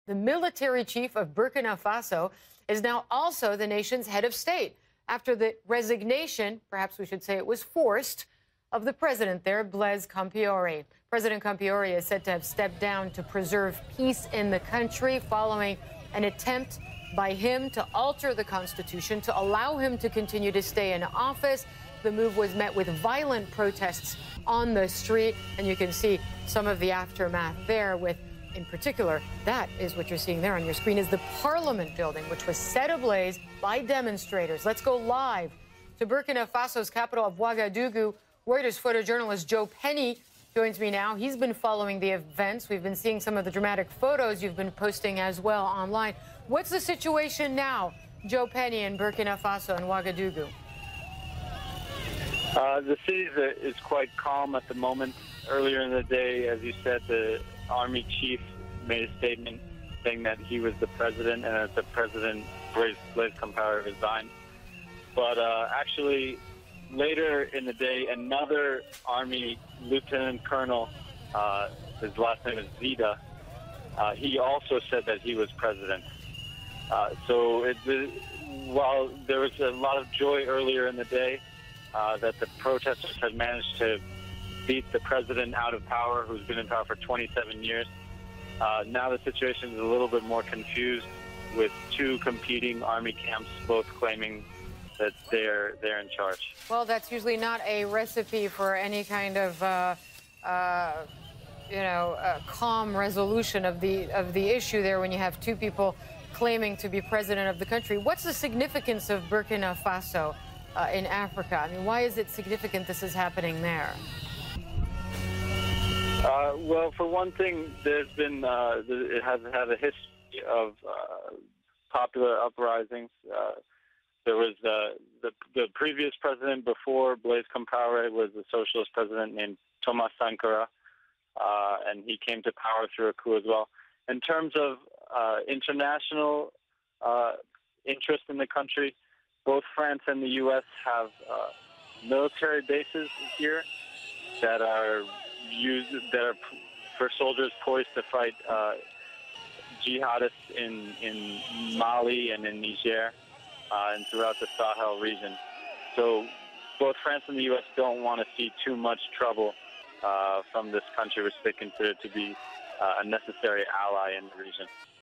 The military chief of Burkina Faso is now also the nation's head of state after the resignation, perhaps we should say it was forced, of the president there, Blaise Compaoré. President Compaoré is said to have stepped down to preserve peace in the country following an attempt by him to alter the constitution to allow him to continue to stay in office. The move was met with violent protests on the street, and you can see some of the aftermath there with, in particular, that is what you're seeing there on your screen, is the Parliament building, which was set ablaze by demonstrators. Let's go live to Burkina Faso's capital of Ouagadougou. Reuters photojournalist Joe Penny joins me now. He's been following the events. We've been seeing some of the dramatic photos you've been posting as well online. What's the situation now, Joe Penny, in Burkina Faso and Ouagadougou? The city is quite calm at the moment. Earlier in the day, as you said, the army chief made a statement saying that he was the president and that the president, Blaise Compaoré, resigned. But actually, later in the day, another army lieutenant colonel, his last name is Zida, he also said that he was president. While there was a lot of joy earlier in the day that the protesters had managed to beat the president out of power, who's been in power for 27 years, now the situation is a little bit more confused, with two competing army camps both claiming that they're in charge. Well, that's usually not a recipe for any kind of, calm resolution of the issue there when you have two people claiming to be president of the country. What's the significance of Burkina Faso in Africa? I mean, why is it significant this is happening there? Well, for one thing, there's been it has had a history of popular uprisings. There was the previous president before Blaise Compaoré was a socialist president named Thomas Sankara, and he came to power through a coup as well. In terms of international interest in the country, both France and the U.S. have military bases here that are for soldiers poised to fight jihadists in Mali and in Niger. And throughout the Sahel region. So both France and the U.S. don't want to see too much trouble from this country, which they consider to be a necessary ally in the region.